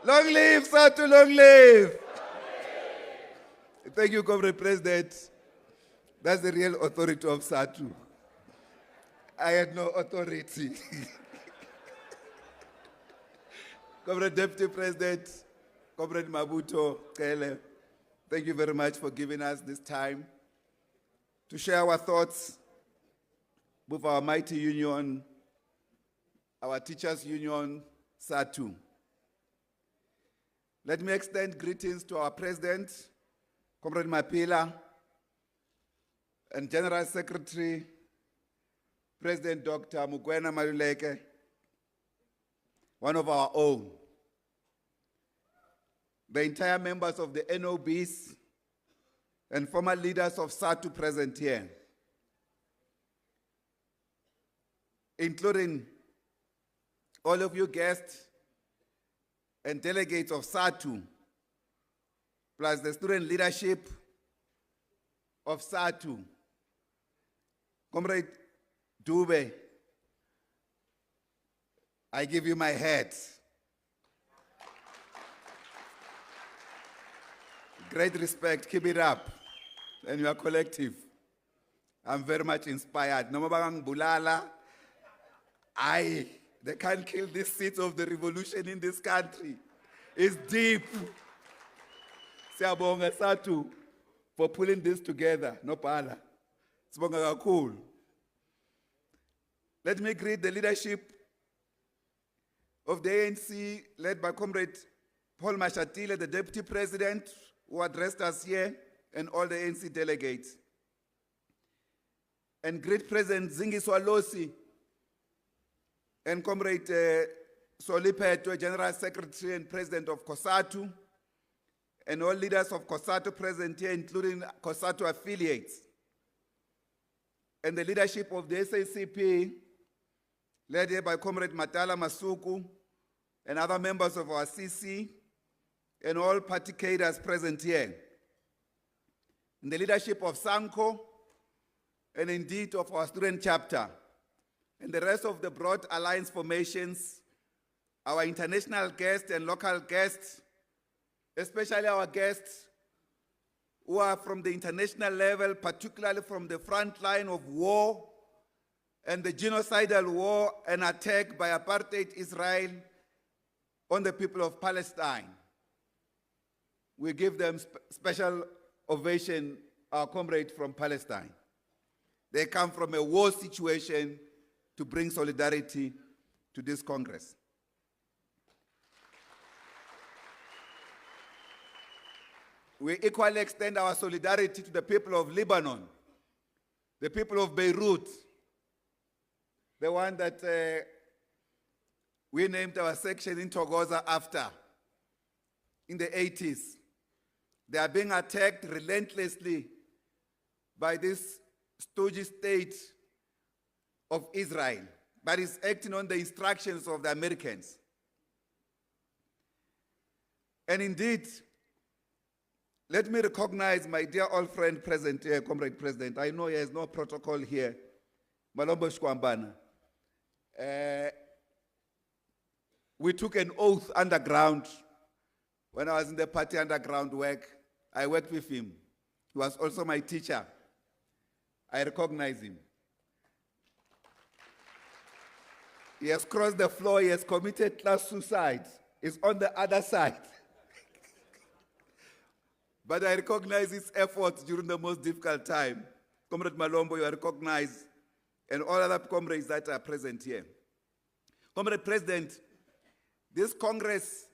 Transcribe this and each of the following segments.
Long live SADTU, long live! Thank you, Comrade President. That's the real authority of SADTU. I had no authority. Comrade Deputy President, Comrade Mabuto Kele, thank you very much for giving us this time to share our thoughts with our mighty union, our teachers' union, SADTU. Let me extend greetings to our President, Comrade Mapaila, and General Secretary, President Dr. Mokoena Maluleke, one of our own. The entire members of the NOBs and former leaders of SADTU present here, including all of you guests and delegates of SADTU, plus the student leadership of SADTU. Comrade Dube, I give you my hat. Great respect, keep it up. And you are collective. I'm very much inspired. No mabangang bulala, they can't kill the seeds of the revolution in this country. It's deep. Siyabonga SADTU for pulling this together. No pala. Sibonga kakhulu. Let me greet the leadership of the ANC, led by Comrade Paul Mashatile, the Deputy President, who addressed us here, and all the ANC delegates. And greet President Zingiswa Losi and Comrade Solipetwe, General Secretary and President of COSATU, and all leaders of COSATU present here, including COSATU affiliates. And the leadership of the SACP, led here by Comrade Matala Masuku, and other members of our CC, and all party cadres present here. In the leadership of SANCO, and indeed of our student chapter, and the rest of the broad alliance formations, our international guests and local guests, especially our guests who are from the international level, particularly from the front line of war and the genocidal war and attack by apartheid Israel on the people of Palestine. We give them special ovation, our comrades from Palestine. They come from a war situation to bring solidarity to this Congress. We equally extend our solidarity to the people of Lebanon, the people of Beirut, the one that we named our section in Togoza after, in the 80s. They are being attacked relentlessly by this stooge state of Israel, but is acting on the instructions of the Americans. And indeed, let me recognize my dear old friend present here, Comrade President. I know he has no protocol here. Malombo Shkwambana. We took an oath underground. When I was in the party underground work, I worked with him. He was also my teacher. I recognize him. He has crossed the floor, he has committed class suicide. He's on the other side. But I recognize his efforts during the most difficult time. Comrade Malombo, you are recognized, and all other comrades that are present here. Comrade President, this Congress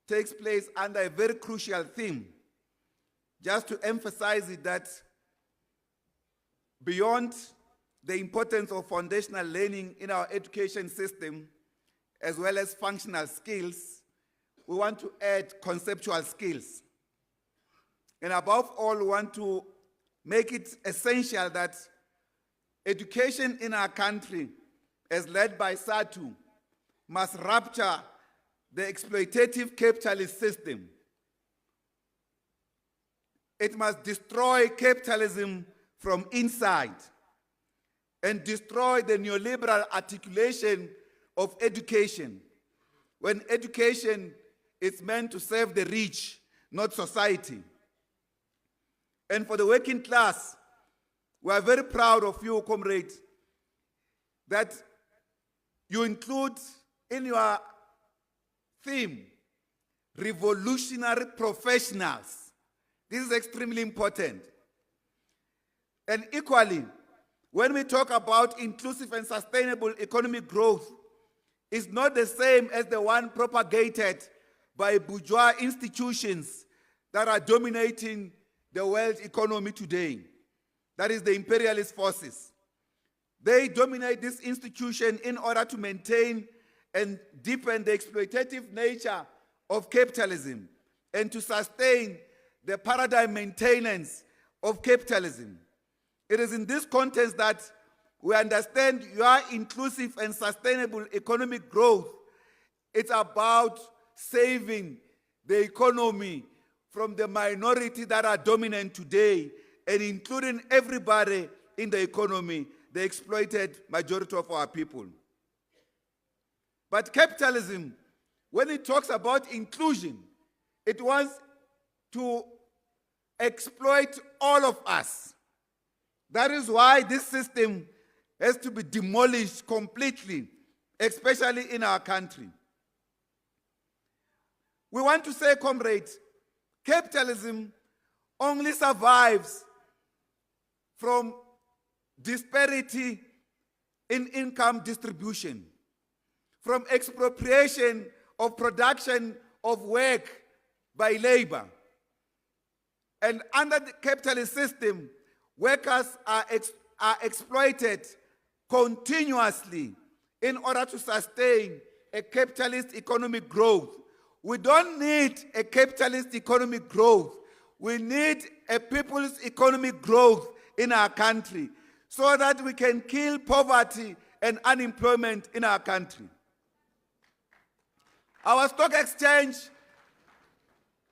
takes place under a very crucial theme. Just to emphasize it, that beyond the importance of foundational learning in our education system, as well as functional skills, we want to add conceptual skills. And above all, we want to make it essential that education in our country, as led by SADTU, must rupture the exploitative capitalist system. It must destroy capitalism from inside and destroy the neoliberal articulation of education, when education it's meant to serve the rich, not society. And for the working class, we are very proud of you, comrade, that you include in your theme, revolutionary professionals. This is extremely important. And equally, when we talk about inclusive and sustainable economic growth, it's not the same as the one propagated by bourgeois institutions that are dominating the world economy today. That is the imperialist forces. They dominate this institution in order to maintain and deepen the exploitative nature of capitalism and to sustain the paradigm maintenance of capitalism. It is in this context that we understand your inclusive and sustainable economic growth. It's about saving the economy from the minority that are dominant today and including everybody in the economy, the exploited majority of our people. But capitalism, when it talks about inclusion, it wants to exploit all of us. That is why this system has to be demolished completely, especially in our country. We want to say, comrades, capitalism only survives from disparity in income distribution, from expropriation of production of work by labor. And under the capitalist system, workers are exploited continuously in order to sustain a capitalist economic growth. We don't need a capitalist economic growth. We need a people's economic growth in our country so that we can kill poverty and unemployment in our country. Our stock exchange,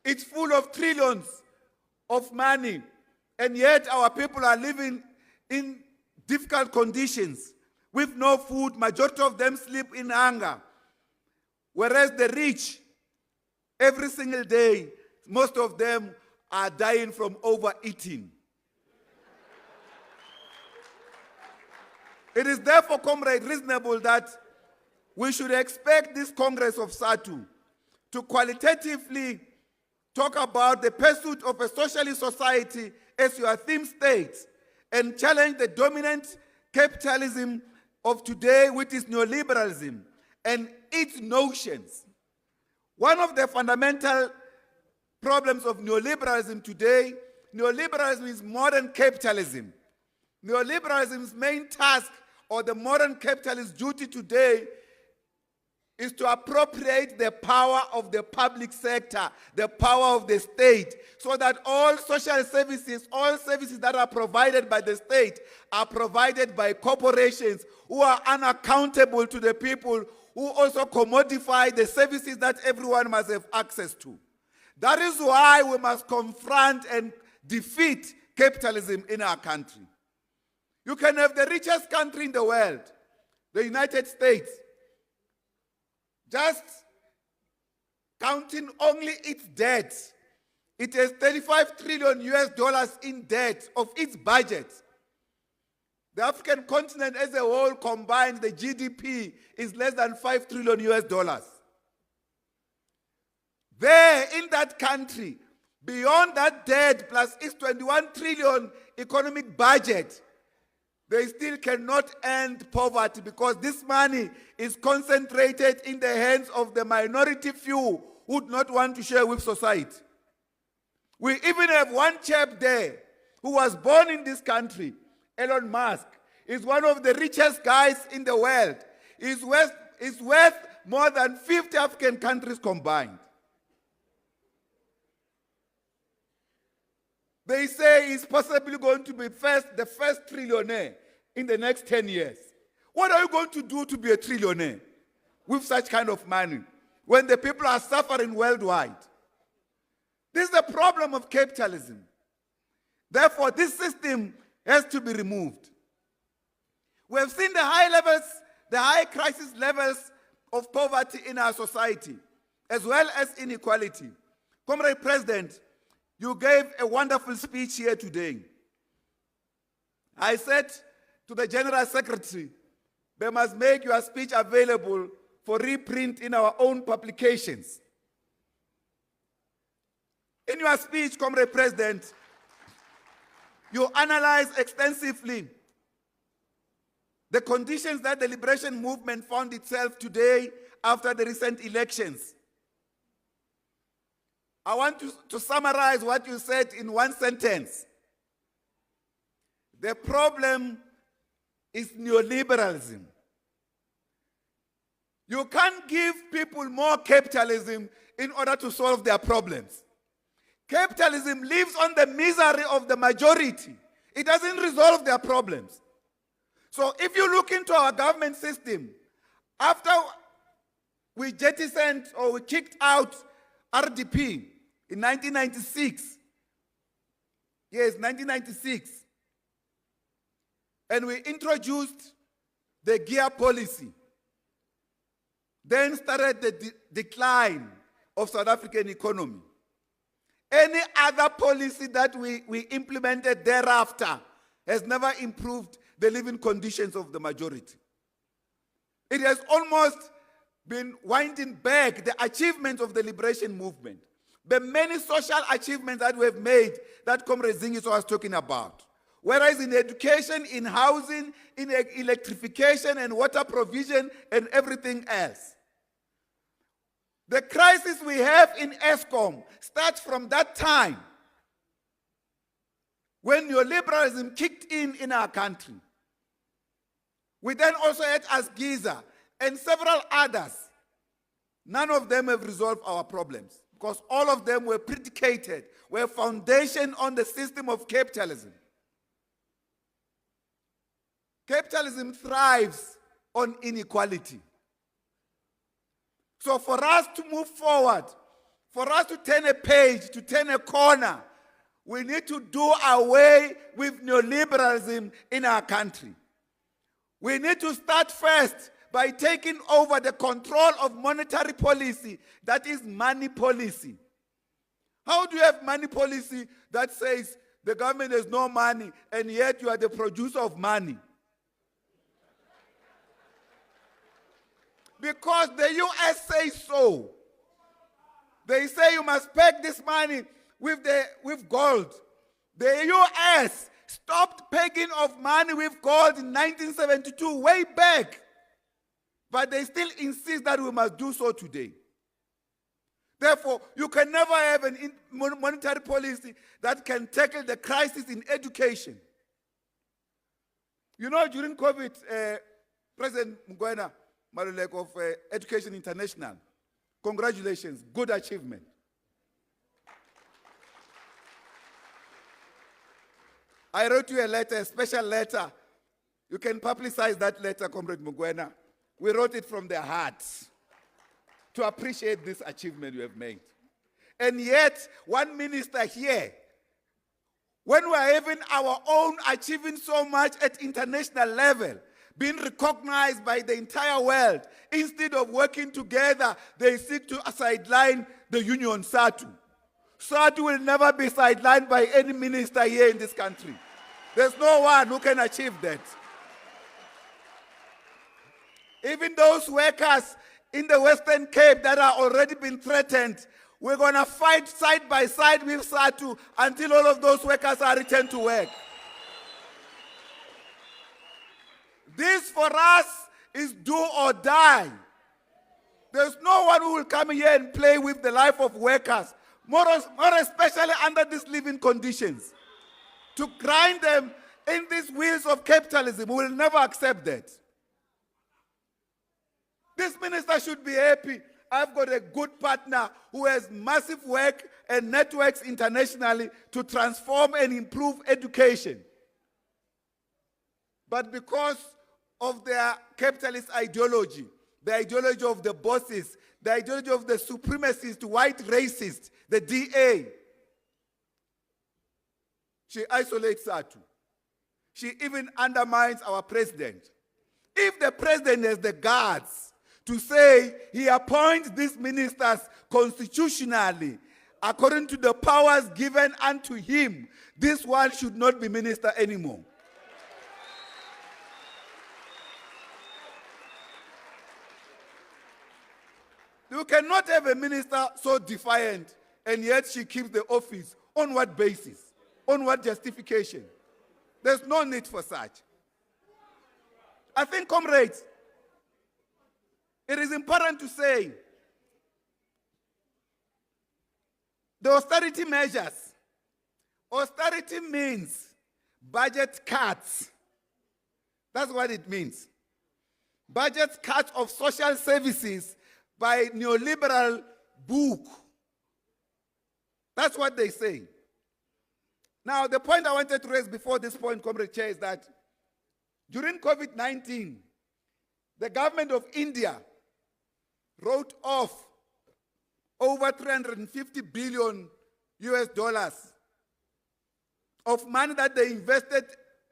it's full of trillions of money, and yet our people are living in difficult conditions with no food. Majority of them sleep in hunger. Whereas the rich, every single day, most of them are dying from overeating. It is therefore, comrade, reasonable that we should expect this Congress of SADTU to qualitatively talk about the pursuit of a socialist society as your theme states and challenge the dominant capitalism of today, which is neoliberalism, and its notions. One of the fundamental problems of neoliberalism today, neoliberalism is modern capitalism. Neoliberalism's main task, or the modern capitalist duty today, is to appropriate the power of the public sector, the power of the state, so that all social services, all services that are provided by the state are provided by corporations who are unaccountable to the people, who also commodify the services that everyone must have access to. That is why we must confront and defeat capitalism in our country. You can have the richest country in the world, the United States, just counting only its debt. It has 35 trillion US dollars in debt of its budget. The African continent as a whole combined, the GDP is less than 5 trillion US dollars. There in that country, beyond that debt plus its 21 trillion economic budget, they still cannot end poverty because this money is concentrated in the hands of the minority few who do not want to share with society. We even have one chap there who was born in this country, Elon Musk. Is one of the richest guys in the world. Is worth more than 50 African countries combined. They say he's possibly going to be the first trillionaire in the next 10 years. What are you going to do to be a trillionaire with such kind of money when the people are suffering worldwide? This is the problem of capitalism. Therefore, this system has to be removed. We have seen the high crisis levels of poverty in our society. as well as inequality. Comrade President, you gave a wonderful speech here today. I said to the General Secretary, they must make your speech available for reprint in our own publications. In your speech, Comrade President, you analyzed extensively the conditions that the liberation movement found itself today after the recent elections. I want to summarize what you said in one sentence. The problem is neoliberalism. You can't give people more capitalism in order to solve their problems. Capitalism lives on the misery of the majority. It doesn't resolve their problems. So if you look into our government system, after we jettisoned or we kicked out RDP in 1996, yes, 1996, and we introduced the gear policy, then started the decline of South African economy. Any other policy that we implemented thereafter has never improved the living conditions of the majority. It has almost been winding back the achievements of the liberation movement, the many social achievements that we have made that Comrade Zingiso was talking about. Whereas in education, in housing, in electrification and water provision and everything else. The crisis we have in ESCOM starts from that time when neoliberalism kicked in our country. We then also had Asgiza and several others. None of them have resolved our problems because all of them were predicated, were foundation on the system of capitalism. Capitalism thrives on inequality. So for us to move forward, for us to turn a page, to turn a corner, we need to do away with neoliberalism in our country. We need to start first by taking over the control of monetary policy, that is money policy. How do you have money policy that says the government has no money and yet you are the producer of money? Because the US says so. They say you must peg this money with gold. The US stopped pegging of money with gold in 1972, way back. But they still insist that we must do so today. Therefore, you can never have a monetary policy that can tackle the crisis in education. You know, during COVID, President Mugwena Maluleke of Education International, congratulations, good achievement. I wrote you a letter, a special letter. You can publicize that letter, Comrade Mugwena. We wrote it from their hearts to appreciate this achievement you have made. And yet, one minister here, when we're having our own achieving so much at international level, being recognized by the entire world, instead of working together, they seek to sideline the union SADTU. SADTU will never be sidelined by any minister here in this country. There's no one who can achieve that. Even those workers in the Western Cape that are already been threatened, we're going to fight side by side with SADTU until all of those workers are returned to work. This for us is do or die. There's no one who will come here and play with the life of workers, more especially under these living conditions. To grind them in these wheels of capitalism, we will never accept that. This minister should be happy. I've got a good partner who has massive work and networks internationally to transform and improve education. But because of their capitalist ideology, the ideology of the bosses, the ideology of the supremacist, white racist, the DA, she isolates SADTU. She even undermines our president. If the president has the guts to say he appoints these ministers constitutionally according to the powers given unto him, this one should not be minister anymore. You cannot have a minister so defiant and yet she keeps the office. On what basis? On what justification? There's no need for such. I think, comrades, it is important to say the austerity measures. Austerity means budget cuts. That's what it means. Budget cuts of social services by neoliberal book. That's what they say. Now, the point I wanted to raise before this point, Comrade Chair, is that during COVID-19, the government of India wrote off over 350 billion US dollars of money that they invested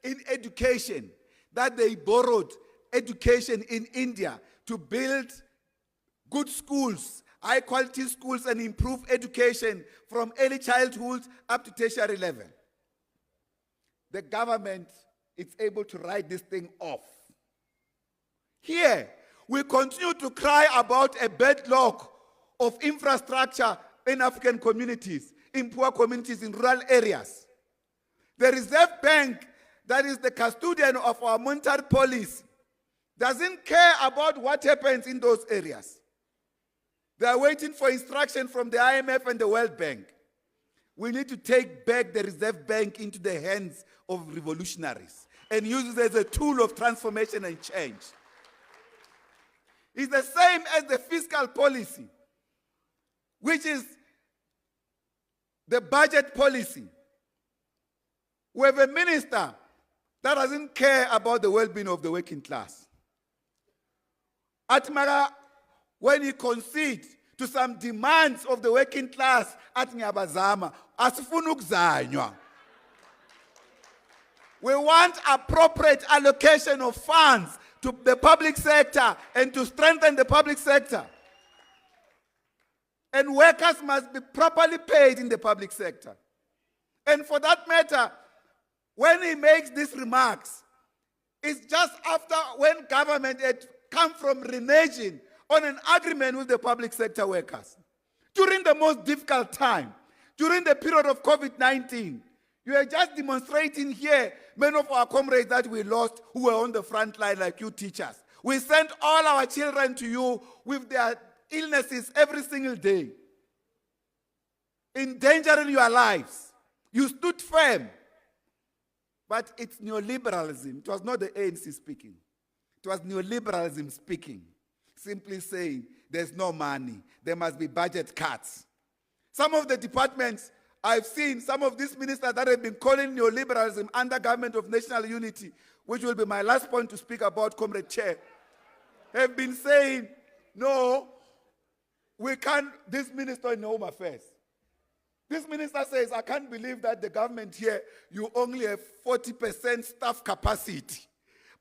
in education, that they borrowed education in India to build good schools, high quality schools, and improve education from early childhood up to tertiary level. The government is able to write this thing off. Here, we continue to cry about a backlog of infrastructure in African communities, in poor communities, in rural areas. The Reserve Bank, that is the custodian of our monetary policy, doesn't care about what happens in those areas. They are waiting for instruction from the IMF and the World Bank. We need to take back the Reserve Bank into the hands of revolutionaries and use it as a tool of transformation and change. It's the same as the fiscal policy, which is the budget policy. We have a minister that doesn't care about the well-being of the working class. Atmara, when he concedes to some demands of the working class, at ngiyabazama, asifuna ukuzanywa. We want appropriate allocation of funds to the public sector and to strengthen the public sector. And workers must be properly paid in the public sector. And for that matter, when he makes these remarks, it's just after when government had come from reneging on an agreement with the public sector workers. During the most difficult time, during the period of COVID-19, you are just demonstrating here many of our comrades that we lost who were on the front line like you teachers. We sent all our children to you with their illnesses every single day, endangering your lives. You stood firm. But it's neoliberalism. It was not the ANC speaking. It was neoliberalism speaking. Simply saying, there's no money. There must be budget cuts. Some of the departments, I've seen some of these ministers that have been calling neoliberalism under government of national unity, which will be my last point to speak about, Comrade Chair, have been saying, no, we can't, this minister in Home Affairs. This minister says, I can't believe that the government here, you only have 40% staff capacity.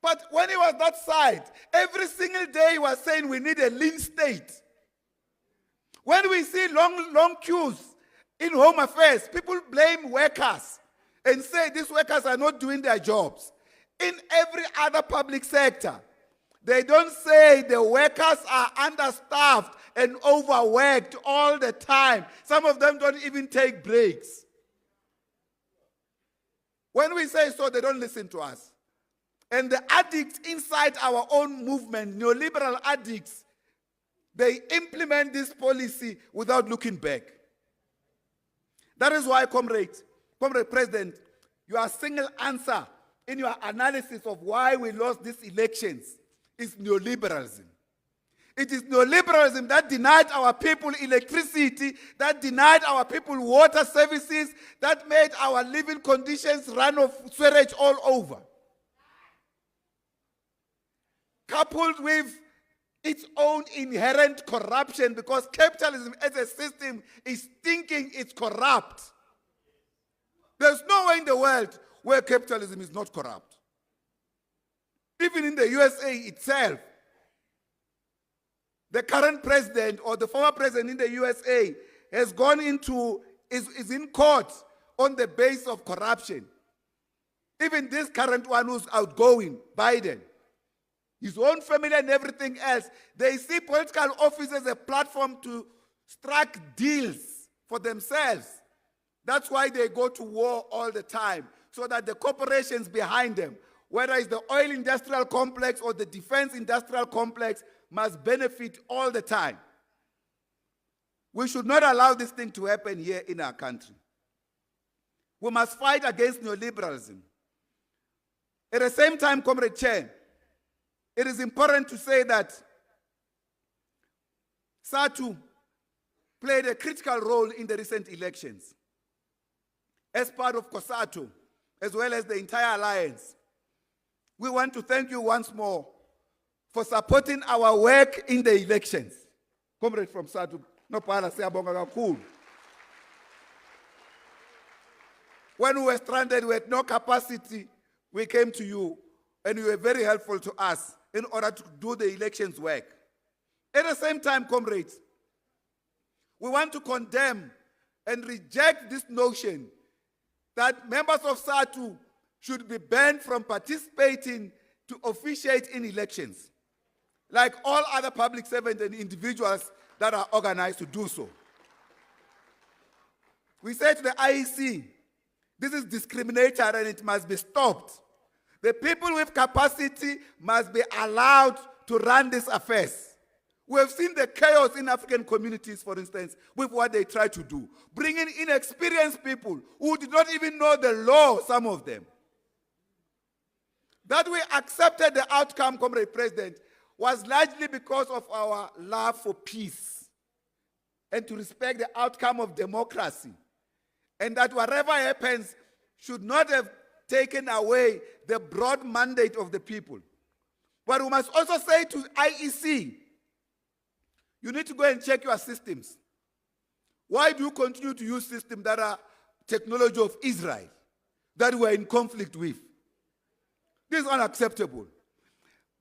But when he was that side, every single day he was saying we need a lean state. When we see long queues in Home Affairs, people blame workers and say these workers are not doing their jobs. In every other public sector, they don't say the workers are understaffed and overworked all the time. Some of them don't even take breaks. When we say so, they don't listen to us. And the addicts inside our own movement, neoliberal addicts, they implement this policy without looking back. That is why, Comrade President, your single answer in your analysis of why we lost these elections is neoliberalism. It is neoliberalism that denied our people electricity, that denied our people water services, that made our living conditions run of sewage all over. Coupled with its own inherent corruption, because capitalism as a system is thinking it's corrupt. There's no way in the world where capitalism is not corrupt. Even in the USA itself, the current president or the former president in the USA has gone into, is in court on the basis of corruption. Even this current one who's outgoing, Biden, his own family and everything else, they see political office as a platform to strike deals for themselves. That's why they go to war all the time, so that the corporations behind them, whether it's the oil industrial complex or the defense industrial complex, must benefit all the time. We should not allow this thing to happen here in our country. We must fight against neoliberalism. At the same time, Comrade Chair, it is important to say that SADTU played a critical role in the recent elections. As part of COSATU, as well as the entire alliance, we want to thank you once more for supporting our work in the elections. Comrade from SADTU, Mapaila, siyabonga kakhulu. When we were stranded with no capacity, we came to you, and you were very helpful to us in order to do the elections work. At the same time, comrades, we want to condemn and reject this notion that members of SADTU should be banned from participating to officiate in elections, like all other public servants and individuals that are organized to do so. We say to the IEC, this is discriminatory and it must be stopped. The people with capacity must be allowed to run these affairs. We have seen the chaos in African communities, for instance, with what they try to do. Bringing inexperienced people who did not even know the law, some of them. That we accepted the outcome, Comrade President, was largely because of our love for peace and to respect the outcome of democracy. And that whatever happens should not have taken away the broad mandate of the people. But we must also say to IEC, you need to go and check your systems. Why do you continue to use systems that are technology of Israel, that we are in conflict with? This is unacceptable.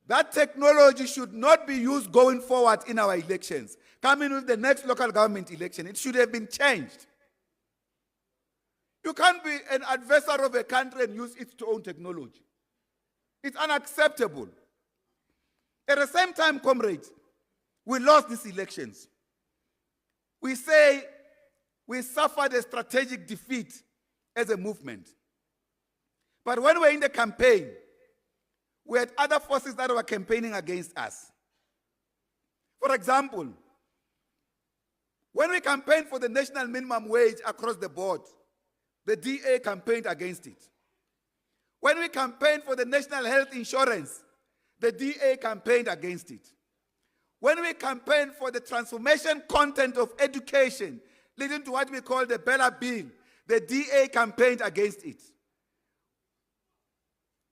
That technology should not be used going forward in our elections. Coming with the next local government election, it should have been changed. You can't be an adversary of a country and use its own technology. It's unacceptable. At the same time, comrades, we lost these elections. We say we suffered a strategic defeat as a movement. But when we were in the campaign, we had other forces that were campaigning against us. For example, when we campaigned for the national minimum wage across the board, the DA campaigned against it. When we campaigned for the national health insurance, the DA campaigned against it. When we campaigned for the transformation content of education, leading to what we call the Bella Bill, the DA campaigned against it.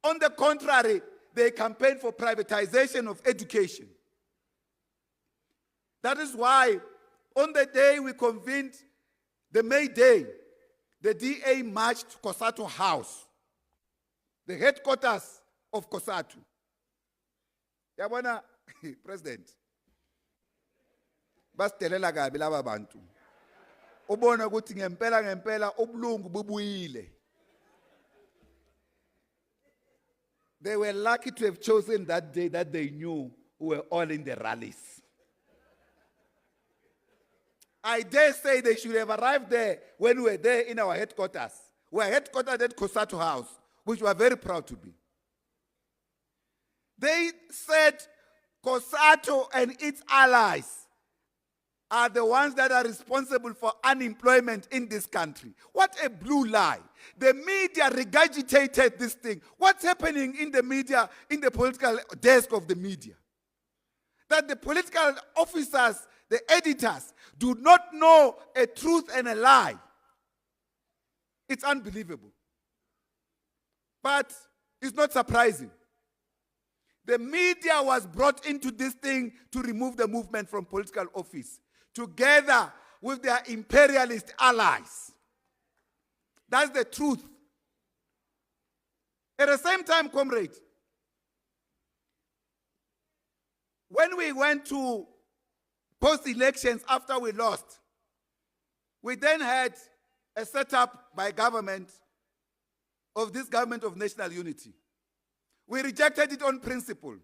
On the contrary, they campaigned for privatization of education. That is why, on the day we convened the May Day, the DA marched to COSATU House, the headquarters of COSATU. Yabona, President, basitelela kabi laba bantu. Ubona ukuthi ngempela ubulungu bubuyile. They were lucky to have chosen that day that they knew we were all in the rallies. I dare say they should have arrived there when we were there in our headquarters. We are headquartered at COSATU House, which we are very proud to be. They said COSATU and its allies are the ones that are responsible for unemployment in this country. What a blue lie. The media regurgitated this thing. What's happening in the media, in the political desk of the media? That the political officers, the editors, do not know a truth and a lie. It's unbelievable. But it's not surprising. The media was brought into this thing to remove the movement from political office, together with their imperialist allies. That's the truth. At the same time, comrades, when we went to post-elections after we lost, we then had a setup by government of this government of national unity. We rejected it on principle.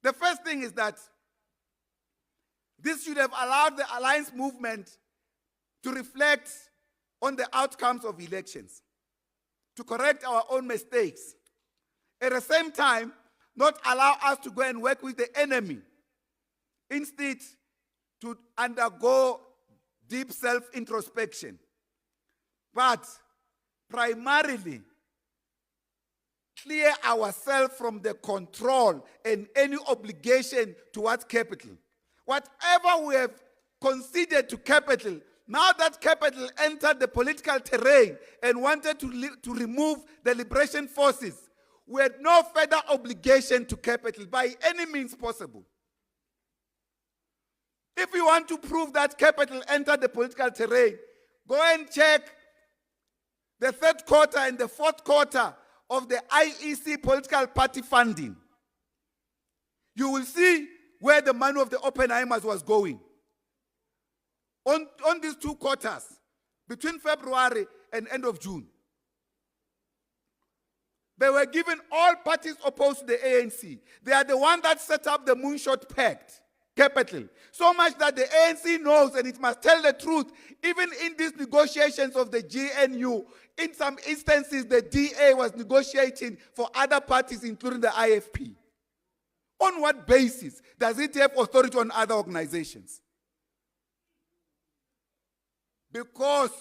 The first thing is that this should have allowed the alliance movement to reflect on the outcomes of elections, to correct our own mistakes. At the same time, not allow us to go and work with the enemy. Instead, to undergo deep self-introspection. But primarily, clear ourselves from the control and any obligation towards capital. Whatever we have conceded to capital, now that capital entered the political terrain and wanted to remove the liberation forces, we had no further obligation to capital by any means possible. If you want to prove that capital entered the political terrain, go and check the third quarter and the fourth quarter of the IEC political party funding. You will see where the money of the Oppenheimers was going. On these 2 quarters, between February and end of June, they were given all parties opposed to the ANC. They are the one that set up the Moonshot Pact, capital. So much that the ANC knows, and it must tell the truth, even in these negotiations of the GNU, in some instances, the DA was negotiating for other parties, including the IFP. On what basis does it have authority on other organizations? Because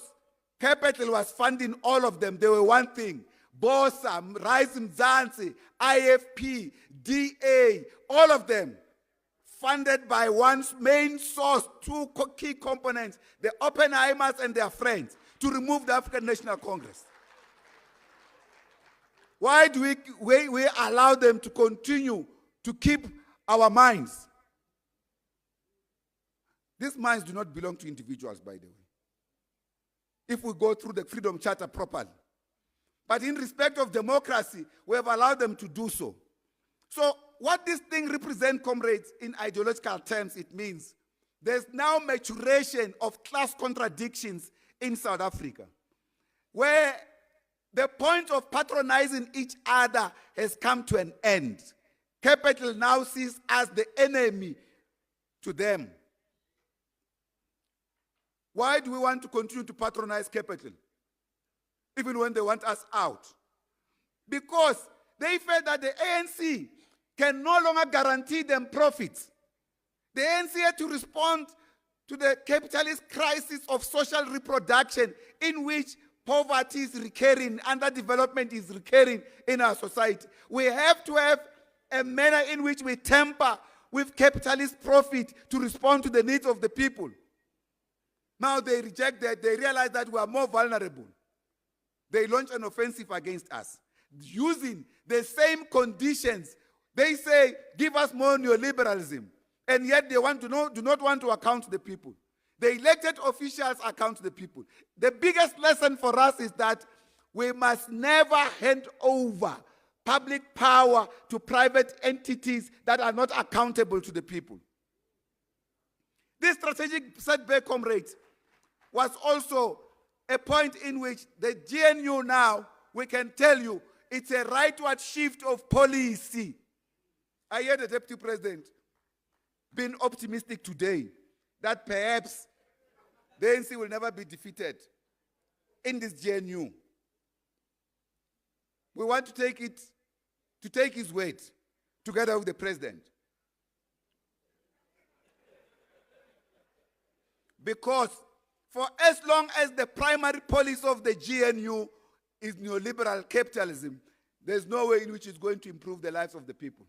capital was funding all of them. They were one thing. BOSA, Rise Mzansi, IFP, DA, all of them funded by one main source, 2 key components, the Oppenheimers and their friends, to remove the African National Congress. Why do we allow them to continue to keep our minds? These minds do not belong to individuals, by the way, if we go through the Freedom Charter properly. But in respect of democracy, we have allowed them to do so. So what this thing represents, comrades, in ideological terms, it means there's now maturation of class contradictions in South Africa, where the point of patronizing each other has come to an end. Capital now sees as the enemy to them. Why do we want to continue to patronize capital, even when they want us out? Because they felt that the ANC can no longer guarantee them profits. The ANC had to respond to the capitalist crisis of social reproduction, in which poverty is recurring, underdevelopment is recurring in our society. We have to have a manner in which we temper with capitalist profit to respond to the needs of the people. Now they reject that. They realize that we are more vulnerable. They launch an offensive against us, using the same conditions. They say, give us more neoliberalism, and yet they do not want to account the people. The elected officials account the people. The biggest lesson for us is that we must never hand over public power to private entities that are not accountable to the people. This strategic setback, comrades, was also a point in which the GNU now, we can tell you, it's a rightward shift of policy. I hear the Deputy President being optimistic today that perhaps the ANC will never be defeated in this GNU. We want to take his word together with the President. Because for as long as the primary policy of the GNU is neoliberal capitalism, there's no way in which it's going to improve the lives of the people.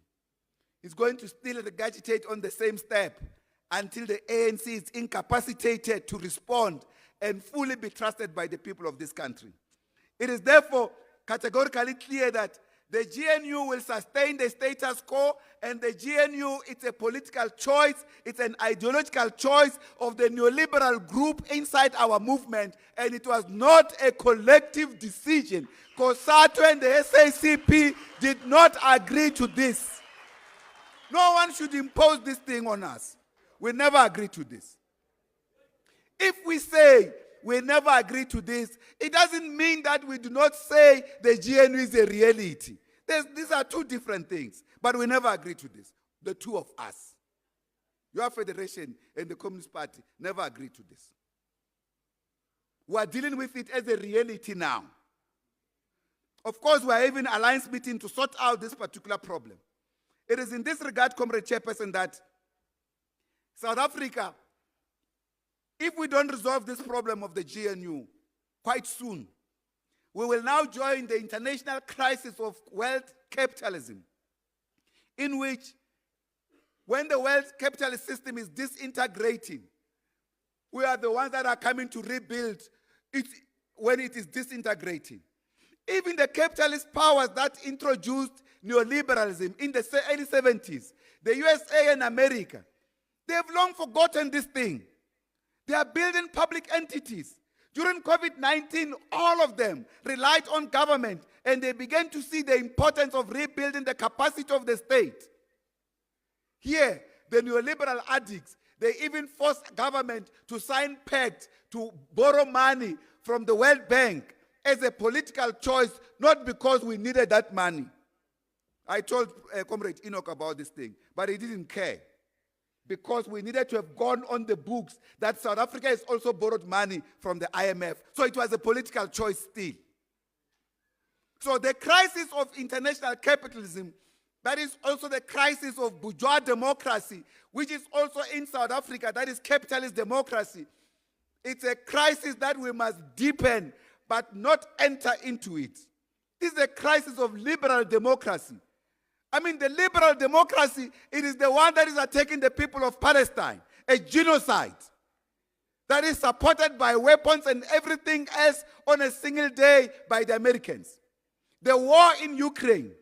It's going to still regurgitate on the same step until the ANC is incapacitated to respond and fully be trusted by the people of this country. It is therefore categorically clear that the GNU will sustain the status quo, and the GNU, it's a political choice, it's an ideological choice of the neoliberal group inside our movement, and it was not a collective decision. COSATU and the SACP did not agree to this. No one should impose this thing on us. we never agree to this. If we say we never agree to this, it doesn't mean that we do not say the GNU is a reality. These are two different things, but we never agree to this. The two of us. Your federation and the Communist Party never agreed to this. We are dealing with it as a reality now. Of course, we are having an alliance meeting to sort out this particular problem. It is in this regard, Comrade Chairperson, that South Africa, if we don't resolve this problem of the GNU quite soon, we will now join the international crisis of wealth capitalism, in which when the wealth capitalist system is disintegrating, we are the ones that are coming to rebuild it when it is disintegrating. Even the capitalist powers that introduced neoliberalism in the early 70s, the USA and America, they have long forgotten this thing. They are building public entities. During COVID-19, all of them relied on government, and they began to see the importance of rebuilding the capacity of the state. Here, the neoliberal addicts, they even forced government to sign pacts to borrow money from the World Bank as a political choice, not because we needed that money. I told Comrade Enoch about this thing, but he didn't care, because we needed to have gone on the books that South Africa has also borrowed money from the IMF. So it was a political choice still. So the crisis of international capitalism, that is also the crisis of bourgeois democracy, which is also in South Africa, that is capitalist democracy. It's a crisis that we must deepen, but not enter into it. This is a crisis of liberal democracy. I mean, the liberal democracy, it is the one that is attacking the people of Palestine, a genocide that is supported by weapons and everything else on a single day by the Americans. The war in Ukraine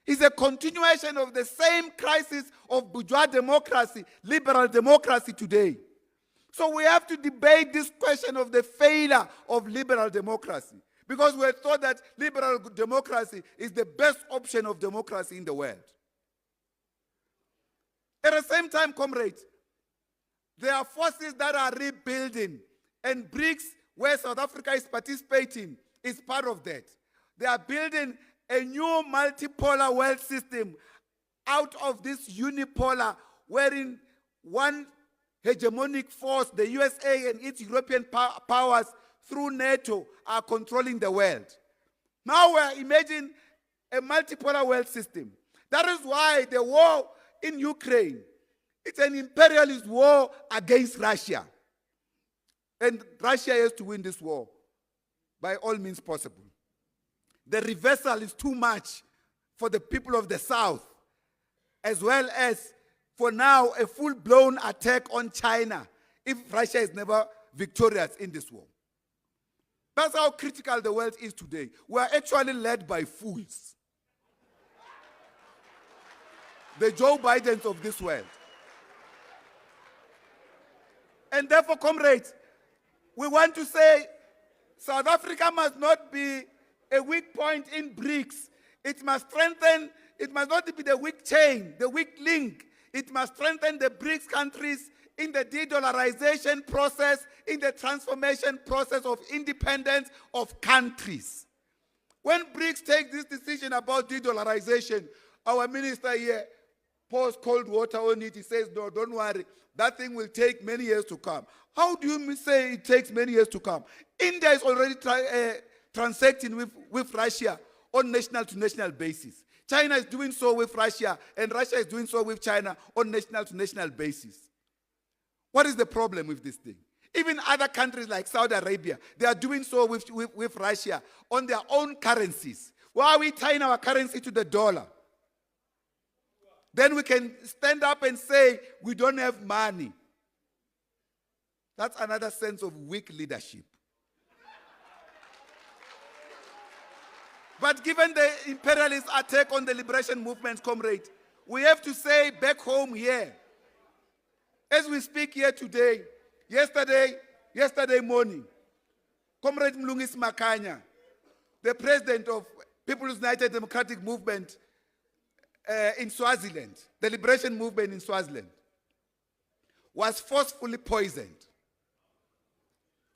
is a continuation of the same crisis of bourgeois democracy, liberal democracy today. So we have to debate this question of the failure of liberal democracy, because we thought that liberal democracy is the best option of democracy in the world. At the same time, comrades, there are forces that are rebuilding, and BRICS, where South Africa is participating, is part of that. They are building a new multipolar world system out of this unipolar, wherein one hegemonic force, the USA and its European powers through NATO, are controlling the world. Now we're imagining a multipolar world system. That is why the war in Ukraine, it's an imperialist war against Russia. And Russia has to win this war by all means possible. The reversal is too much for the people of the South, as well as for now a full-blown attack on China if Russia is never victorious in this war. That's how critical the world is today. We are actually led by fools. The Joe Bidens of this world. And therefore, comrades, we want to say South Africa must not be a weak point in BRICS. It must strengthen, it must not be the weak chain, the weak link. It must strengthen the BRICS countries in the de-dollarization process, in the transformation process of independence of countries. When BRICS take this decision about de-dollarization, our minister here pours cold water on it. He says, no, don't worry. That thing will take many years to come. How do you say it takes many years to come? India is already transacting with Russia on national-to-national basis. China is doing so with Russia, and Russia is doing so with China on national-to-national basis. What is the problem with this thing? Even other countries like Saudi Arabia, they are doing so with Russia on their own currencies. Why are we tying our currency to the dollar? Then we can stand up and say we don't have money. That's another sense of weak leadership. But given the imperialist attack on the liberation movement, comrade, we have to say back home here, as we speak here today, yesterday morning, Comrade Mlungisi Makhanya, the president of People's United Democratic Movement in Swaziland, the liberation movement in Swaziland, was forcefully poisoned.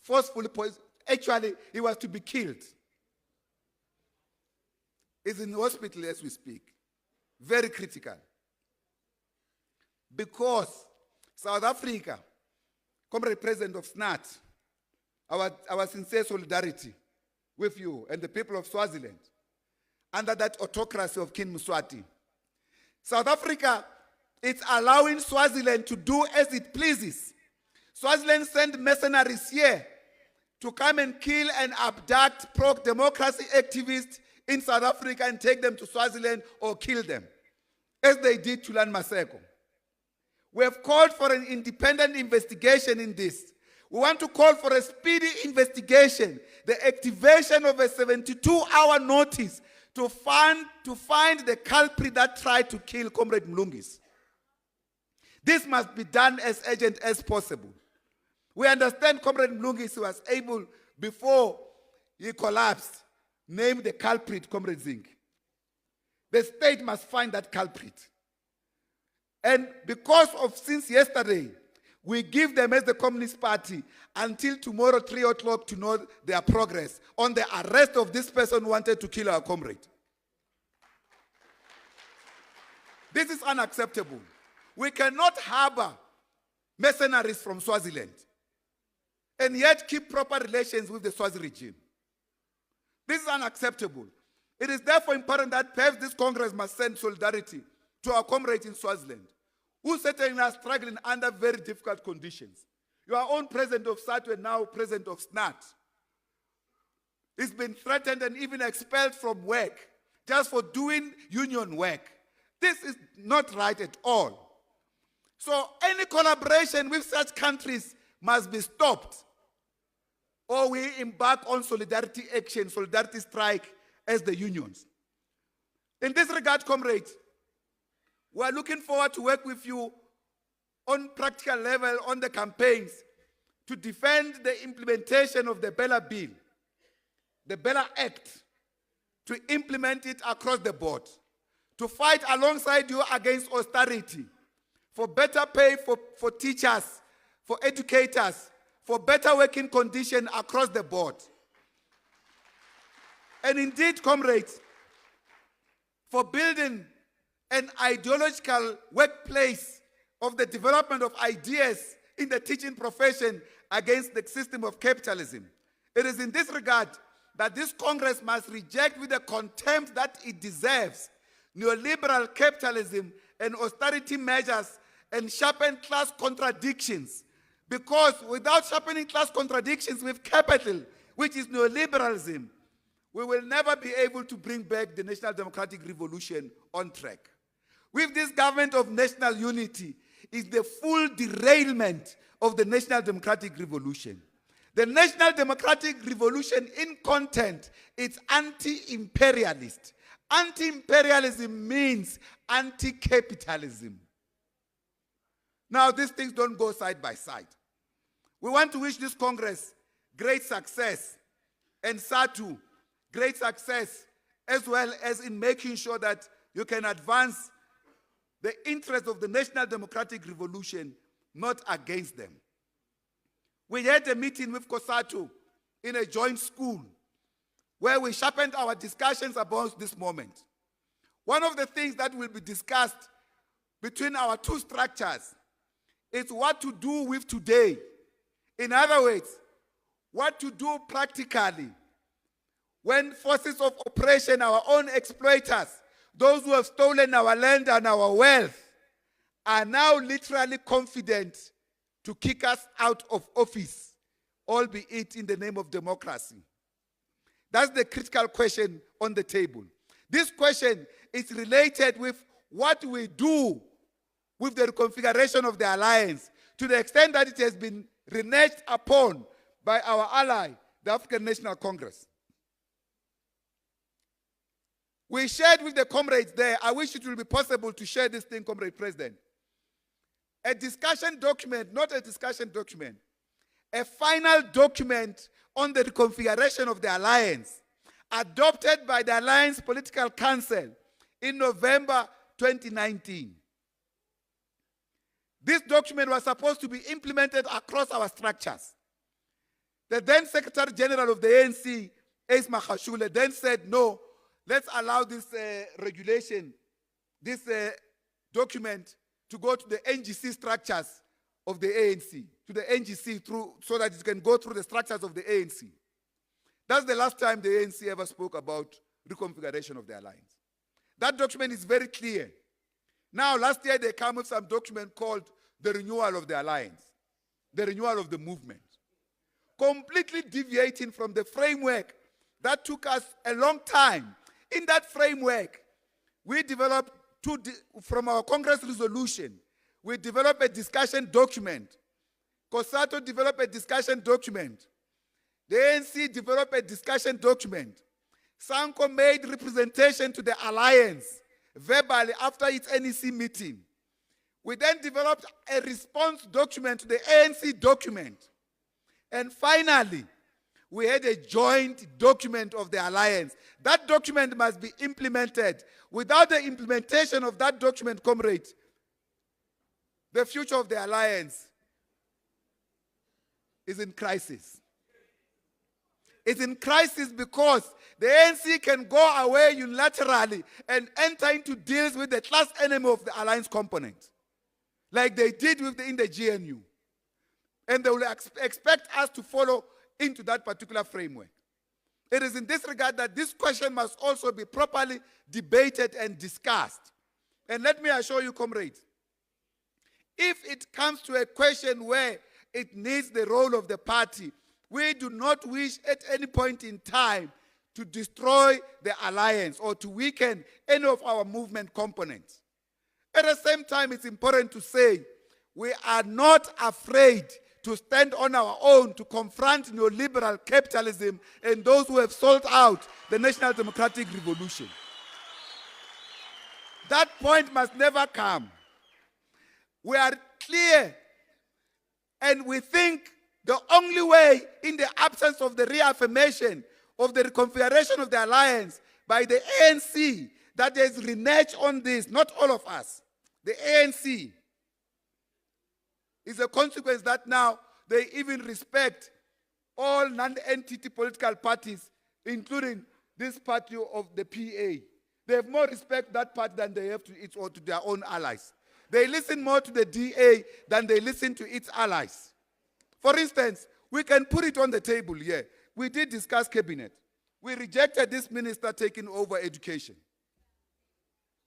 Forcefully poisoned. Actually, he was to be killed. He's in hospital as we speak. Very critical. Because South Africa, Comrade President of SADTU, our sincere solidarity with you and the people of Swaziland under that autocracy of King Mswati. South Africa is allowing Swaziland to do as it pleases. Swaziland sent mercenaries here to come and kill and abduct pro-democracy activists in South Africa and take them to Swaziland or kill them, as they did to Lan Maseko. We have called for an independent investigation in this. We want to call for a speedy investigation, the activation of a 72-hour notice to find the culprit that tried to kill Comrade Mlungisi. This must be done as urgent as possible. We understand Comrade Mlungisi was able, before he collapsed, name the culprit, Comrade Zink. The state must find that culprit. And because of since yesterday, we give them as the Communist Party until tomorrow 3 o'clock to know their progress on the arrest of this person who wanted to kill our comrade. This is unacceptable. We cannot harbor mercenaries from Swaziland and yet keep proper relations with the Swazi regime. This is unacceptable. It is therefore important that perhaps this Congress must send solidarity to our comrades in Swaziland, who certainly are struggling under very difficult conditions. Your own president of SADTU and now president of SNAT has been threatened and even expelled from work just for doing union work. This is not right at all. So any collaboration with such countries must be stopped, or we embark on solidarity action, solidarity strike as the unions. In this regard, comrades, we are looking forward to work with you on practical level on the campaigns to defend the implementation of the Bella Bill, the Bella Act, to implement it across the board, to fight alongside you against austerity, for better pay for teachers, for educators, for better working conditions across the board. And indeed, comrades, for building an ideological workplace of the development of ideas in the teaching profession against the system of capitalism. It is in this regard that this Congress must reject with the contempt that it deserves neoliberal capitalism and austerity measures and sharpen class contradictions. Because without sharpening class contradictions with capital, which is neoliberalism, we will never be able to bring back the National Democratic Revolution on track. With this government of national unity is the full derailment of the National Democratic Revolution. The National Democratic Revolution in content is anti-imperialist. Anti-imperialism means anti-capitalism. Now, these things don't go side by side. We want to wish this Congress great success and SADTU great success, as well as in making sure that you can advance the interests of the National Democratic Revolution, not against them. We had a meeting with COSATU in a joint school where we sharpened our discussions about this moment. One of the things that will be discussed between our two structures is what to do with today. In other words, what to do practically when forces of oppression, our own exploiters, those who have stolen our land and our wealth, are now literally confident to kick us out of office, albeit in the name of democracy. That's the critical question on the table. This question is related with what we do with the reconfiguration of the alliance, to the extent that it has been reneged upon by our ally, the African National Congress. We shared with the comrades there, I wish it will be possible to share this thing, Comrade President. A discussion document, not a discussion document, a final document on the reconfiguration of the alliance, adopted by the Alliance Political Council in November 2019. This document was supposed to be implemented across our structures. The then Secretary General of the ANC, Ace Magashule, then said, no, let's allow this regulation, this document to go to the NGC structures of the ANC, to the NGC so that it can go through the structures of the ANC. That's the last time the ANC ever spoke about reconfiguration of the alliance. That document is very clear. Now, last year they came with some document called the renewal of the alliance, the renewal of the movement, completely deviating from the framework that took us a long time. In that framework, we developed from our Congress resolution, we developed a discussion document. COSATU developed a discussion document. The ANC developed a discussion document. SANCO made representation to the alliance verbally after its NEC meeting. We then developed a response document to the ANC document. And finally, we had a joint document of the alliance. That document must be implemented. Without the implementation of that document, comrade, the future of the alliance is in crisis. It's in crisis because the ANC can go away unilaterally and enter into deals with the class enemy of the alliance component, like they did in the GNU. And they will expect us to follow into that particular framework. It is in this regard that this question must also be properly debated and discussed. And let me assure you, comrades, if it comes to a question where it needs the role of the party, we do not wish at any point in time to destroy the alliance or to weaken any of our movement components. At the same time, it's important to say we are not afraid to stand on our own to confront neoliberal capitalism and those who have sold out the National Democratic Revolution. That point must never come. We are clear, and we think the only way, in the absence of the reaffirmation of the reconfiguration of the alliance by the ANC, that there's renege on this, not all of us, the ANC, is a consequence that now they even respect all non-entity political parties, including this party of the PA. They have more respect that party than they have to its or to their own allies. They listen more to the DA than they listen to its allies. For instance, we can put it on the table here. We did discuss cabinet. We rejected this minister taking over education.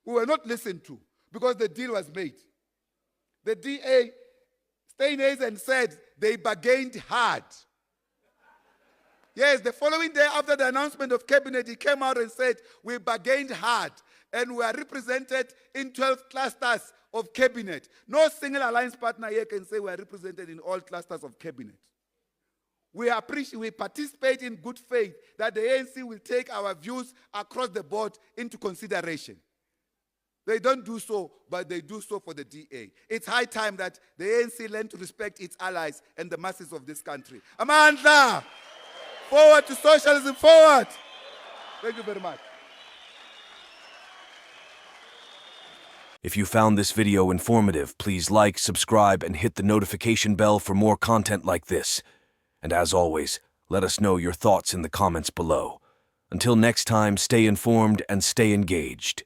We were not listened to because the deal was made. The DA stayed and said they bargained hard. Yes, the following day after the announcement of cabinet, he came out and said, we bargained hard and we are represented in 12 clusters of cabinet. No single alliance partner here can say we are represented in all clusters of cabinet. We participate in good faith that the ANC will take our views across the board into consideration. They don't do so, but they do so for the DA. It's high time that the ANC learn to respect its allies and the masses of this country. Amandla! Forward to socialism, forward! Thank you very much. If you found this video informative, please like, subscribe, and hit the notification bell for more content like this. And as always, let us know your thoughts in the comments below. Until next time, stay informed and stay engaged.